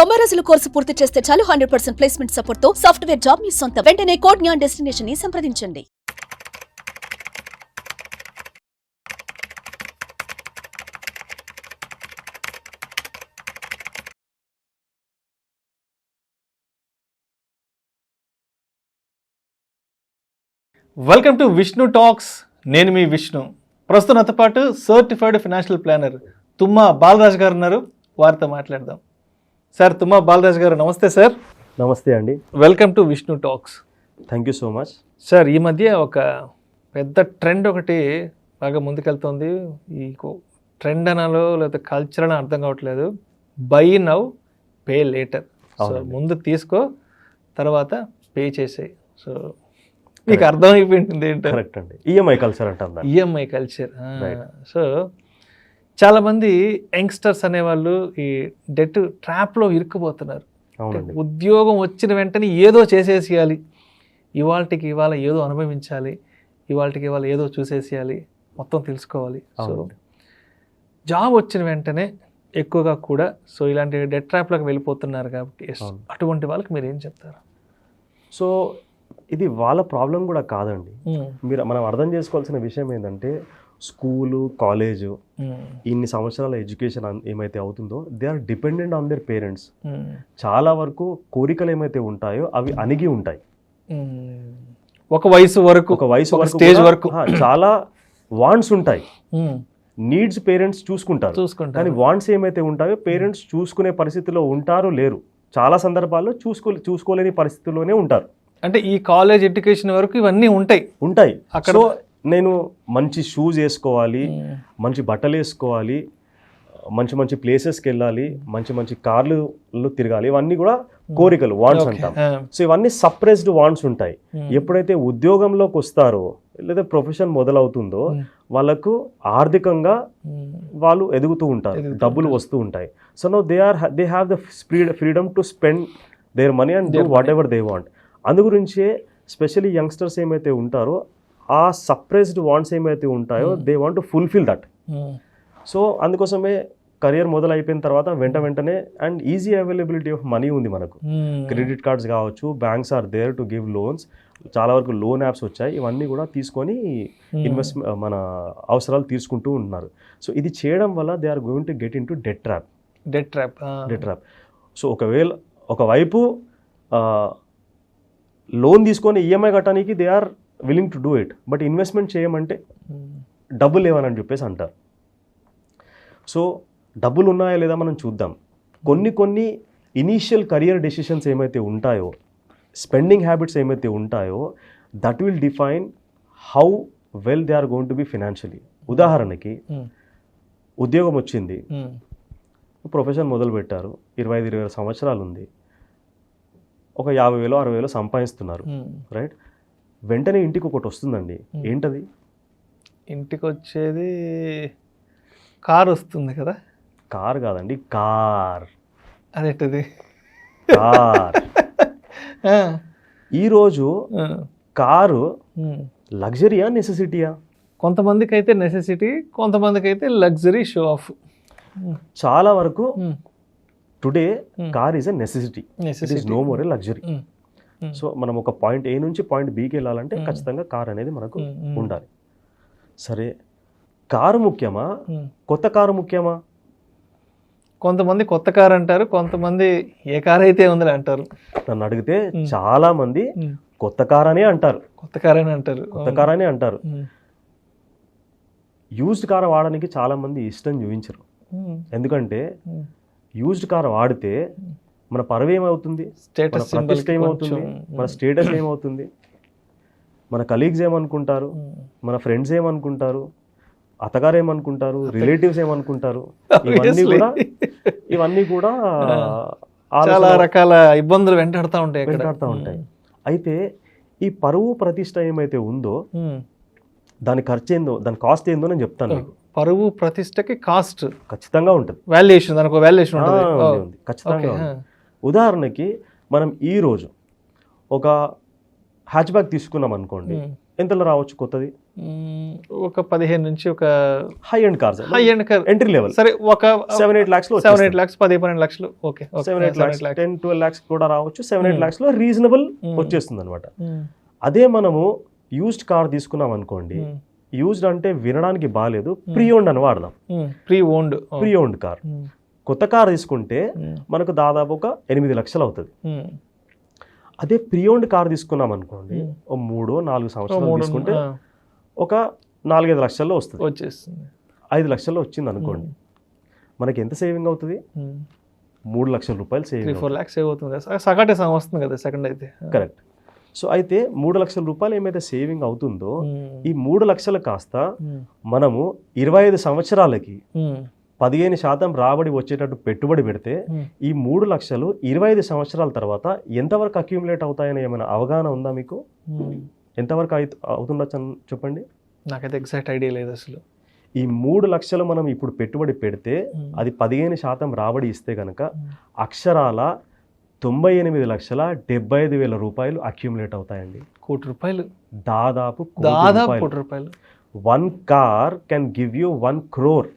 90 రోజుల కోర్సు పూర్తి చేస్తే చాలు 100% ప్లేస్మెంట్ సపోర్ట్ తో సాఫ్ట్వేర్ జాబ్ మీ సొంతం. వెంటనే కోడ్ జ్ఞాన్ డెస్టినేషన్ ని సంప్రదించండి. Welcome to Vishnu talks. నేను మీ విష్ణు. ప్రస్తుతం నాతో పాటు సర్టిఫైడ్ ఫైనాన్షియల్ ప్లానర్ తుమ్మా బాలరాజ్ గారు ఉన్నారు. వారితో మాట్లాడదాం. సార్, తుమ్మా బాలరాజ్ గారు, నమస్తే సార్. నమస్తే అండి. Welcome to Vishnu talks. Thank you so much. Sir, ఈ మధ్య ఒక పెద్ద ట్రెండ్ ఒకటి బాగా ముందుకెళ్తుంది. ఈ ట్రెండ్ అనాలో లేదా కల్చర్ అని అర్థం కావట్లేదు. By now pay later. So ముందు తీసుకో, తర్వాత పే చేసేయి. సో మీకు అర్థమైపోయింది ఏంటో. కరెక్ట్ అండి. ఈఎంఐ కల్చర్ అంటాం. EMI culture. సో చాలామంది యంగ్స్టర్స్ అనేవాళ్ళు ఈ డెట్ ట్రాప్లో ఇరుక్కుపోతున్నారు. ఉద్యోగం వచ్చిన వెంటనే ఏదో చేసేసేయాలి, ఇవాళకి ఇవాళ ఏదో అనుభవించాలి, ఇవాళకి ఇవాళ ఏదో చూసేసేయాలి, మొత్తం తెలుసుకోవాలి. సో జాబ్ వచ్చిన వెంటనే ఎక్కువగా కూడా సో ఇలాంటి డెట్ ట్రాప్లోకి వెళ్ళిపోతున్నారు. కాబట్టి అటువంటి వాళ్ళకి మీరు ఏం చెప్తారు? సో ఇది వాళ్ళ ప్రాబ్లం కూడా కాదండి. మనం అర్థం చేసుకోవాల్సిన విషయం ఏంటంటే, స్కూలు, కాలేజు, ఇన్ని సంవత్సరాల ఎడ్యుకేషన్ ఏమైతే అవుతుందో they are dependent on their parents. చాలా వరకు కోరికలు ఏమైతే ఉంటాయో అవి అణిగి ఉంటాయి. ఒక వయసు వరకు స్టేజ్ వరకు చాలా వాంట్స్ ఉంటాయి. నీడ్స్ పేరెంట్స్ చూసుకుంటారు, కానీ వాంట్స్ ఏమైతే ఉంటాయో పేరెంట్స్ చూసుకునే పరిస్థితిలో ఉంటారు లేరు. చాలా సందర్భాల్లో చూసుకోలేని పరిస్థితుల్లోనే ఉంటారు. అంటే ఈ కాలేజ్ ఎడ్యుకేషన్ వరకు ఇవన్నీ ఉంటాయి అక్కడ. నేను మంచి షూస్ వేసుకోవాలి, మంచి బట్టలు వేసుకోవాలి, మంచి మంచి ప్లేసెస్కి వెళ్ళాలి, మంచి మంచి కార్లు తిరగాలి, ఇవన్నీ కూడా కోరికలు, వాంట్స్ అంటాం. సో ఇవన్నీ సప్రెస్డ్ వాంట్స్ ఉంటాయి. ఎప్పుడైతే ఉద్యోగంలోకి వస్తారో లేదా ప్రొఫెషన్ మొదలవుతుందో వాళ్ళకు ఆర్థికంగా వాళ్ళు ఎదుగుతూ ఉంటారు, డబ్బులు వస్తూ ఉంటాయి. So no they have the freedom to spend their money and do whatever they want. అందు గురించే స్పెషల్లీ యంగ్స్టర్స్ ఏమైతే ఉంటారో ఆ సప్రెస్డ్ వాంట్స్ ఏమైతే ఉంటాయో they want to fulfil that. So అందుకోసమే కెరియర్ మొదలైపోయిన తర్వాత వెంటనే and easy availability of money ఉంది మనకు. క్రెడిట్ కార్డ్స్ కావచ్చు, banks are there to give loans. చాలా వరకు లోన్ యాప్స్ వచ్చాయి. ఇవన్నీ కూడా తీసుకొని మన అవసరాలు తీసుకుంటూ ఉంటున్నారు. సో ఇది చేయడం వల్ల they are going to get into debt trap. So ఒకవైపు లోన్ తీసుకొని ఈఎంఐ కట్టడానికి they are willing to do it, but investment చేయమంటే డబ్బులు లేవని చెప్పేసి అంటారు. సో డబ్బులు ఉన్నాయా లేదా మనం చూద్దాం. కొన్ని ఇనీషియల్ కెరియర్ డెసిషన్స్ ఏమైతే ఉంటాయో, స్పెండింగ్ హ్యాబిట్స్ ఏమైతే ఉంటాయో that will define how well they are going to be financially. ఉదాహరణకి ఉద్యోగం వచ్చింది, ప్రొఫెషన్ మొదలు పెట్టారు, 25-20 సంవత్సరాలు ఉంది, ఒక 50,000-60,000 సంపాదిస్తున్నారు, రైట్? వెంటనే ఇంటికి ఒకటి వస్తుందండి. ఏంటది? ఇంటికి వచ్చేది కార్ వస్తుంది కదా. కార్ కాదండి, కార్. అదేంటది? కార్. ఈరోజు కారు లగ్జరీయా, నెసెసిటీయా? కొంతమందికి అయితే నెసెసిటీ, కొంతమందికి అయితే లగ్జరీ, షో ఆఫ్. చాలా వరకు today car is a necessity, it is no more a luxury. So మనం ఒక పాయింట్ ఏ నుంచి పాయింట్ బికి వెళ్ళాలంటే ఖచ్చితంగా కార్ అనేది మనకు ఉండాలి. సరే, కారు ముఖ్యమా, కొత్త కారు ముఖ్యమా? కొంతమంది కొత్త కారు అంటారు, కొంతమంది ఏ కార్ అయితే ఉందని అంటారు. నన్ను అడిగితే చాలా మంది కొత్త కార్ అనే అంటారు. కొత్త కార్ అని అంటారు. యూజ్డ్ కార్ వాడడానికి చాలా మంది ఇష్టం చూపించరు. ఎందుకంటే యూజ్డ్ కార్ వాడితే మన పరువు ఏమవుతుంది, ప్రతిష్ట ఏమవుతుంది, మన స్టేటస్ ఏమవుతుంది, మన కలీగ్స్ ఏమనుకుంటారు, మన ఫ్రెండ్స్ ఏమనుకుంటారు, అత్తగారు ఏమనుకుంటారు, రిలేటివ్స్ ఏమనుకుంటారు, ఇవన్నీ కూడా చాలా రకాల ఇబ్బందులు వెంటాడుతూ ఉంటాయి. అయితే ఈ పరువు ప్రతిష్ట ఏమైతే ఉందో దాని ఖర్చు ఏందో, దాని కాస్ట్ ఏందో నేను చెప్తాను. పరువు ప్రతిష్టకి కాస్ట్ ఖచ్చితంగా ఉంటుంది, వాల్యుయేషన్, దానికి వాల్యుయేషన్ ఉంటుంది ఖచ్చితంగా. ఉదాహరణకి మనం ఈరోజు ఒక హ్యాచ్ బ్యాగ్ తీసుకున్నాం అనుకోండి, ఎంతలో రావచ్చు కొత్తది? ఒక 15 నుంచి ఒక high end cars, high end car entry level సరే ఒక 7-8 lakhs లో 7-8 lakhs 10-12 లక్షలు ఓకే 7-8 lakhs 10-12 lakhs కూడా రావచ్చు. 7-8 lakhs లో రీజనబుల్ వచ్చేస్తుంది అనమాట. అదే మనము యూజ్డ్ కార్ తీసుకున్నాం అనుకోండి, యూజ్డ్ అంటే వినడానికి బాగాలేదు, ప్రీ ఓన్డ్ అని వాడదాం. Pre owned car. కొత్త కార్ తీసుకుంటే మనకు దాదాపు ఒక 8 లక్షలు అవుతుంది. అదే ప్రీ ఓన్డ్ కార్ తీసుకున్నాం అనుకోండి, ఒక 3-4 సంవత్సరాలు తీసుకుంటే ఒక 4-5 లక్షల్లో వస్తుంది, వచ్చేస్తుంది. 5 లక్షల్లో వచ్చింది అనుకోండి, మనకి ఎంత సేవింగ్ అవుతుంది? 3 లక్షల రూపాయలు సేవింగ్. 3-4 lakhs సేవ్ అవుతుంది. సగటే వస్తుంది కదా సెకండ్ అయితే. కరెక్ట్. సో అయితే 3 లక్షల రూపాయలు ఏమైతే సేవింగ్ అవుతుందో, ఈ 3 లక్షలు కాస్త మనము 25 సంవత్సరాలకి 15% రాబడి వచ్చేటట్టు పెట్టుబడి పెడితే ఈ 3 లక్షలు 25 సంవత్సరాల తర్వాత ఎంతవరకు అక్యూములేట్ అవుతాయని ఏమైనా అవగాహన ఉందా మీకు? ఎంతవరకు అవుతుండొచ్చు చెప్పండి. నాకైతే ఎగ్జాక్ట్ ఐడియా లేదు అసలు. ఈ 3 లక్షలు మనం ఇప్పుడు పెట్టుబడి పెడితే అది 15% రాబడి ఇస్తే కనుక అక్షరాల 98,75,000 రూపాయలు అక్యూములేట్ అవుతాయండి. ₹1,00,00,000. దాదాపు ₹1,00,00,000. 1 car can give you 1 crore.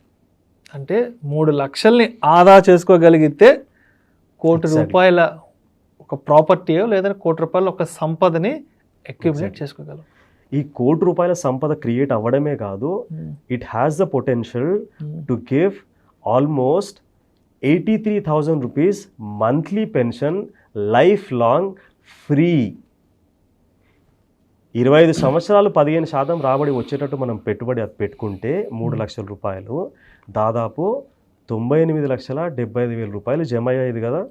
అంటే 3 లక్షల్ని ఆదా చేసుకోగలిగితే ₹1,00,00,000 ఒక ప్రాపర్టీయో లేదా ₹1,00,00,000 ఒక సంపదని అక్యూములేట్ చేసుకోగలం. ఈ ₹1,00,00,000 సంపద క్రియేట్ అవ్వడమే కాదు, it has the potential to give almost 83,000 rupees monthly pension, life long free. 25 సంవత్సరాలు 15% రాబడి వచ్చేటట్టు మనం పెట్టుబడి పెట్టుకుంటే 3 లక్షల రూపాయలు, దాదాపు 98,75,000 రూపాయలు జమ అయ్యేది కదా.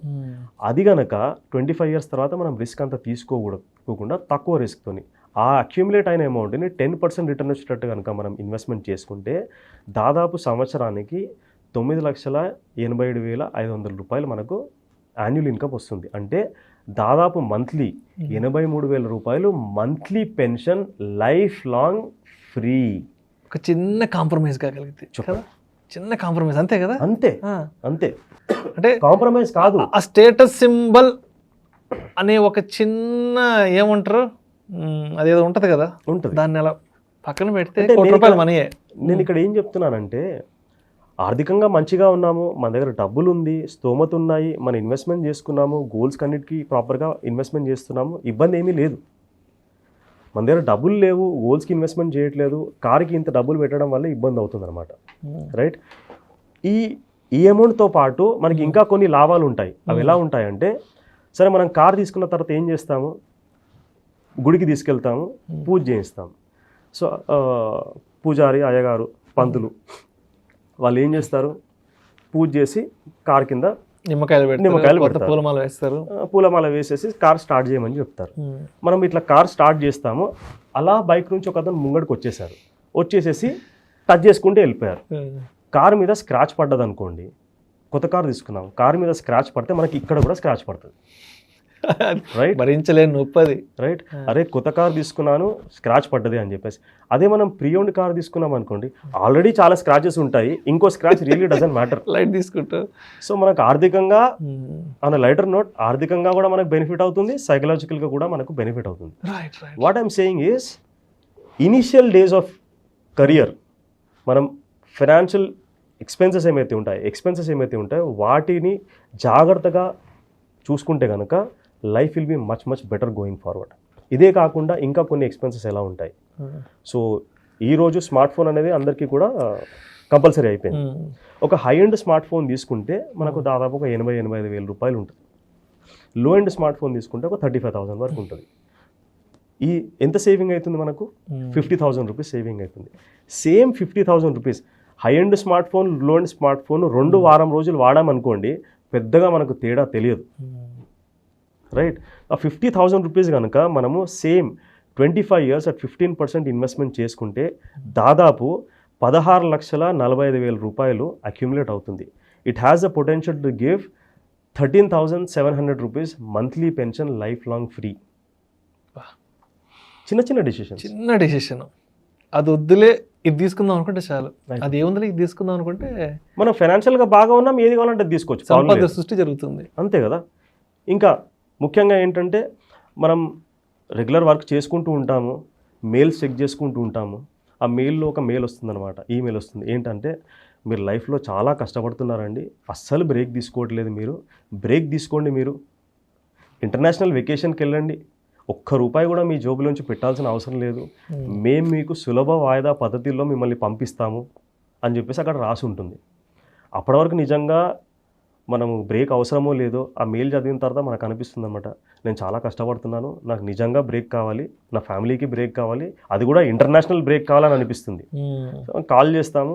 అది గనక 25 years తర్వాత మనం రిస్క్ అంతా తీసుకోకుండా తక్కువ రిస్క్తోని ఆ అక్యూములేట్ అయిన అమౌంట్ని 10% రిటర్న్ వచ్చేటట్టు కనుక మనం ఇన్వెస్ట్మెంట్ చేసుకుంటే దాదాపు సంవత్సరానికి 9,87,500 రూపాయలు మనకు యాన్యువల్ ఇన్కమ్ వస్తుంది. అంటే దాదాపు మంత్లీ 83,000 రూపాయలు monthly pension, life long free. ఒక చిన్న కాంప్రమైజ్ కాగలిగితే కదా, చిన్న కాంప్రమైజ్ అంతే కదా. అంతే అంతే, అంటే కాంప్రమైజ్ కాదు, ఆ స్టేటస్ సింబల్ అనే ఒక చిన్న ఏమంటారు అదేదో ఉంటది కదా, ఉంటుంది. దాన్ని అలా పక్కన పెడితే ₹1,00,00,000 మనీయే. నేను ఇక్కడ ఏం చెప్తున్నానంటే, ఆర్థికంగా మంచిగా ఉన్నాము, మన దగ్గర డబ్బులు ఉంది, స్తోమత ఉన్నాయి, మన ఇన్వెస్ట్మెంట్ చేసుకున్నాము, గోల్స్ కన్నిటికీ ప్రాపర్గా ఇన్వెస్ట్మెంట్ చేస్తున్నాము, ఇబ్బంది ఏమీ లేదు. మన దగ్గర డబ్బులు లేవు, గోల్స్కి ఇన్వెస్ట్మెంట్ చేయట్లేదు, కార్కి ఇంత డబ్బులు పెట్టడం వల్ల ఇబ్బంది అవుతుంది అనమాట. రైట్. ఈ అమౌంట్తో పాటు మనకి ఇంకా కొన్ని లాభాలు ఉంటాయి. అవి ఎలా ఉంటాయంటే, సరే మనం కార్ తీసుకున్న తర్వాత ఏం చేస్తాము, గుడికి తీసుకెళ్తాము, పూజ చేయిస్తాము. సో పూజారి, అయ్యగారు, పంతులు వాళ్ళు ఏం చేస్తారు, పూజ చేసి కార్ కింద నిమ్మకాయలు పెడతారు, పూలమాల వేసేసి కార్ స్టార్ట్ చేయమని చెప్తారు. మనం ఇట్లా కార్ స్టార్ట్ చేస్తాము, అలా బైక్ నుంచి ఒక అతను ముంగడికి వచ్చేసేసి టచ్ చేసుకుంటే వెళ్ళిపోయారు. కారు మీద స్క్రాచ్ పడ్డది అనుకోండి, కొత్త కారు తీసుకున్నాం, కారు మీద స్క్రాచ్ పడితే మనకి ఇక్కడ కూడా స్క్రాచ్ పడుతుంది. రైట్, భరించలేని నొప్పది. రైట్, అరే కొత్త కారు తీసుకున్నాను స్క్రాచ్ పడ్డది అని చెప్పేసి. అదే మనం ప్రీ ఓన్డ్ కార్ తీసుకున్నాం అనుకోండి, ఆల్రెడీ చాలా స్క్రాచెస్ ఉంటాయి, ఇంకో scratch really doesn't matter, light తీసుకుంటా. సో మనకు ఆర్థికంగా ఆన్ లైటర్ నోట్, ఆర్థికంగా కూడా మనకు బెనిఫిట్ అవుతుంది, సైకలాజికల్గా కూడా మనకు బెనిఫిట్ అవుతుంది. What I'm saying is, initial days of career మనం ఫైనాన్షియల్ ఎక్స్పెన్సెస్ ఏమైతే ఉంటాయో వాటిని జాగ్రత్తగా చూసుకుంటే కనుక life will be much better going forward. ఇదే కాకుండా ఇంకా కొన్ని ఎక్స్పెన్సెస్ ఎలా ఉంటాయి. సో ఈరోజు స్మార్ట్ ఫోన్ అనేది అందరికీ కూడా కంపల్సరీ అయిపోయింది. ఒక హై ఎండ్ స్మార్ట్ ఫోన్ తీసుకుంటే మనకు దాదాపు ఒక 80,000-85,000 రూపాయలు ఉంటుంది. లో ఎండ్ స్మార్ట్ ఫోన్ తీసుకుంటే ఒక 35,000 వరకు ఉంటుంది. ఈ ఎంత సేవింగ్ అవుతుంది మనకు? 50,000 రూపీస్ సేవింగ్ అవుతుంది. Same 50,000 rupees high end smart phone, లో ఎండ్ స్మార్ట్ ఫోన్ 2 వారం రోజులు వాడామనుకోండి, పెద్దగా మనకు తేడా తెలియదు. రైట్, ఆ 50,000 రూపీస్ కనుక మనము సేమ్ 25 years at 15% ఇన్వెస్ట్మెంట్ చేసుకుంటే దాదాపు 16,45,000 రూపాయలు అక్యుములేట్ అవుతుంది. It has the potential to give 13,700 rupees monthly pension, life long free. చిన్న డెసిషన్. అది వద్దులే ఇది తీసుకుందాం అనుకుంటే చాలు, అది ఏముందిలే ఇది తీసుకుందాం అనుకుంటే మనం ఫైనాన్షియల్గా బాగా ఉన్నాం, ఏది కావాలంటే అది తీసుకోవచ్చు, సంపద సృష్టి జరుగుతుంది. అంతే కదా. ఇంకా ముఖ్యంగా ఏంటంటే మనం రెగ్యులర్ వర్క్ చేసుకుంటూ ఉంటాము, మెయిల్స్ చెక్ చేసుకుంటూ ఉంటాము, ఆ మెయిల్లో ఒక మెయిల్ వస్తుంది అనమాట, ఈమెయిల్ వస్తుంది. ఏంటంటే మీరు లైఫ్లో చాలా కష్టపడుతున్నారండి, అస్సలు బ్రేక్ తీసుకోవట్లేదు, మీరు బ్రేక్ తీసుకోండి, మీరు ఇంటర్నేషనల్ వెకేషన్కి వెళ్ళండి, ₹1 కూడా మీ జోబులోంచి పెట్టాల్సిన అవసరం లేదు, మేము మీకు సులభ వాయిదా పద్ధతిలో మిమ్మల్ని పంపిస్తాము అని చెప్పేసి అక్కడ రాసి ఉంటుంది. అప్పటి వరకు నిజంగా మనము బ్రేక్ అవసరమో లేదో ఆ మెయిల్ చదివిన తర్వాత మనకు అనిపిస్తుంది అనమాట, నేను చాలా కష్టపడుతున్నాను, నాకు నిజంగా బ్రేక్ కావాలి, నా ఫ్యామిలీకి బ్రేక్ కావాలి, అది కూడా ఇంటర్నేషనల్ బ్రేక్ కావాలని అనిపిస్తుంది. కాల్ చేస్తాము,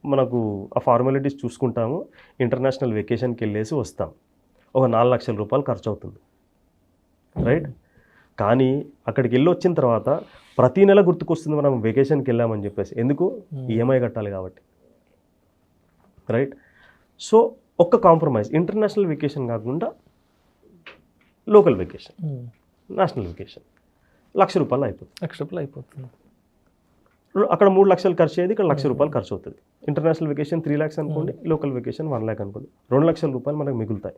మనకు ఆ ఫార్మాలిటీస్ చూసుకుంటాము, ఇంటర్నేషనల్ వెకేషన్కి వెళ్ళేసి వస్తాం. ఒక 4 లక్షల రూపాయలు ఖర్చు అవుతుంది, రైట్? కానీ అక్కడికి వెళ్ళి వచ్చిన తర్వాత ప్రతి నెల గుర్తుకొస్తుంది మనం వెకేషన్కి వెళ్ళామని చెప్పేసి. ఎందుకు? ఈఎంఐ కట్టాలి కాబట్టి, రైట్? సో ఒక్క కాంప్రమైజ్, ఇంటర్నేషనల్ వెకేషన్ కాకుండా లోకల్ వెకేషన్, నేషనల్ వెకేషన్, ₹1,00,000 అయిపోతుంది. ₹1,00,000 అయిపోతుంది. అక్కడ 3 లక్షలు ఖర్చు అయ్యేది, ఇక్కడ ₹1,00,000 ఖర్చు అవుతుంది. ఇంటర్నేషనల్ వెకేషన్ 3 lakhs అనుకోండి, లోకల్ వెకేషన్ 1 lakh అనుకోండి, ₹2 లక్షలు మనకు మిగులుతాయి.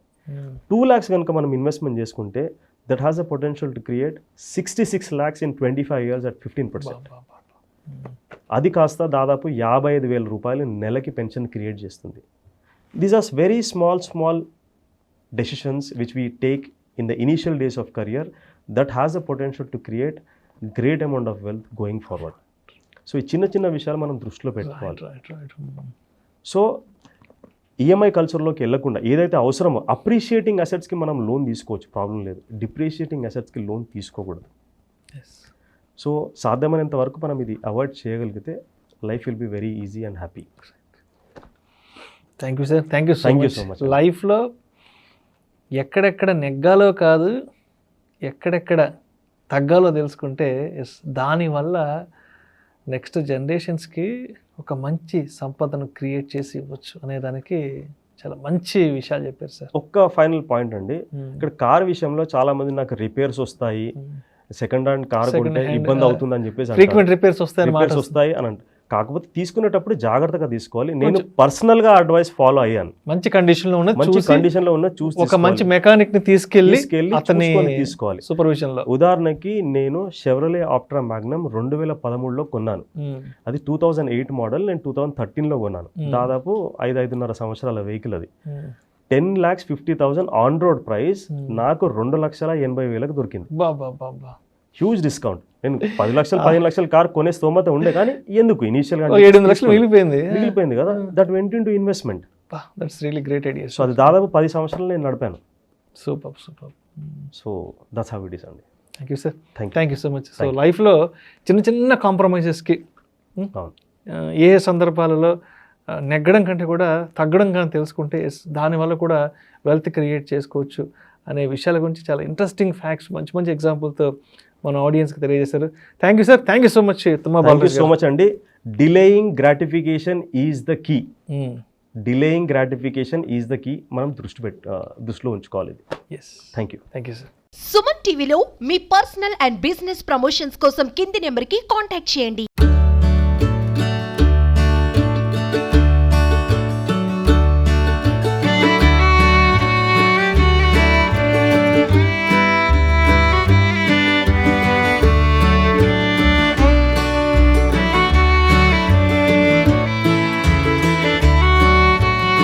2 lakhs కనుక మనం ఇన్వెస్ట్మెంట్ చేసుకుంటే that has a potential to create 66 lakhs in 25 years at 15%. అది కాస్త దాదాపు ₹55,000 నెలకి పెన్షన్ క్రియేట్ చేస్తుంది. These are very small decisions which we take in the initial days of career that has a potential to create great amount of wealth going forward. So ఈ చిన్న విషయాలు మనం దృష్టిలో పెట్టుకోవాలి. సో ఈఎంఐ కల్చర్లోకి వెళ్ళకుండా ఏదైతే అవసరమో అప్రిషియేటింగ్ అసెట్స్కి మనం లోన్ తీసుకోవచ్చు, ప్రాబ్లం లేదు. డిప్రిషియేటింగ్ అసెట్స్కి లోన్ తీసుకోకూడదు. సో సాధ్యమైనంత వరకు మనం ఇది అవాయిడ్ చేయగలిగితే life will be very easy and happy. Thank you sir, thank you so much. లైఫ్లో ఎక్కడెక్కడ నెగ్గాలో కాదు, ఎక్కడెక్కడ తగ్గాలో తెలుసుకుంటే దానివల్ల నెక్స్ట్ జనరేషన్స్కి ఒక మంచి సంపదను క్రియేట్ చేసి ఇవ్వచ్చు అనే దానికి చాలా మంచి విషయాలు చెప్పారు సార్. ఒక్క ఫైనల్ పాయింట్ అండి, ఇక్కడ కార్ విషయంలో చాలా మంది నాకు రిపేర్స్ వస్తాయి, సెకండ్ హ్యాండ్ కార్ కొంటే ఇబ్బంది అవుతుంది అని చెప్పేసి, ఫ్రీక్వెంట్ రిపేర్స్ వస్తాయి అని అంట. కాకపోతే తీసుకునేటప్పుడు జాగ్రత్తగా తీసుకోవాలి. నేను పర్సనల్ గా అడ్వైస్ ఫాలో అయ్యాను. మంచి కండిషన్ లో ఉన్న చూసి ఒక మంచి మెకానిక్ ని తీసుకెళ్లి అతన్ని తీసుకోవాలి సూపర్విజన్ లో. ఉదాహరణకి నేను షెవ్రలే ఆప్ట్రా మ్యాగ్నమ్ 2013లో కొన్నాను. అది 2008 మోడల్, నేను 2013లో కొన్నాను. దాదాపు 5.5 సంవత్సరాల వెహికల్. అది 10,50,000 ఆన్ రోడ్ ప్రైస్, నాకు 2,80,000 దొరికింది. Huge discount. నేను 10 లక్షలు 15 లక్షల కార్ కొనే స్తోమత ఉండే, కానీ ఎందుకు ఇనిషియల్ గా 7 లక్షలు మిగిలిపోయింది కదా. That went into investment. That's really great idea. So అది దాదాపు 10 సంవత్సరాలు నేను నడిపాను. Super. So that's how it is అండి. Thank you sir, thank you so much. So లైఫ్లో చిన్న కాంప్రమైజెస్కి ఏ సందర్భాలలో నెగ్గడం కంటే కూడా తగ్గడం కానీ తెలుసుకుంటే దానివల్ల కూడా వెల్త్ క్రియేట్ చేసుకోవచ్చు అనే విషయాల గురించి చాలా ఇంట్రెస్టింగ్ ఫ్యాక్ట్స్ మంచి ఎగ్జాంపుల్తో మన ఆడియన్స్కి తెలియజేశారు. Thank you sir, thank you so much. Thank you so much అండి. Delaying gratification is the key. Delaying gratification is the key. మనం దృష్టిలో ఉంచుకోవాలి. Thank you sir. సుమన్ టీవీలో మీ పర్సనల్ అండ్ బిజినెస్ ప్రమోషన్స్ కోసం కింది నెంబర్కి కాంటాక్ట్ చేయండి.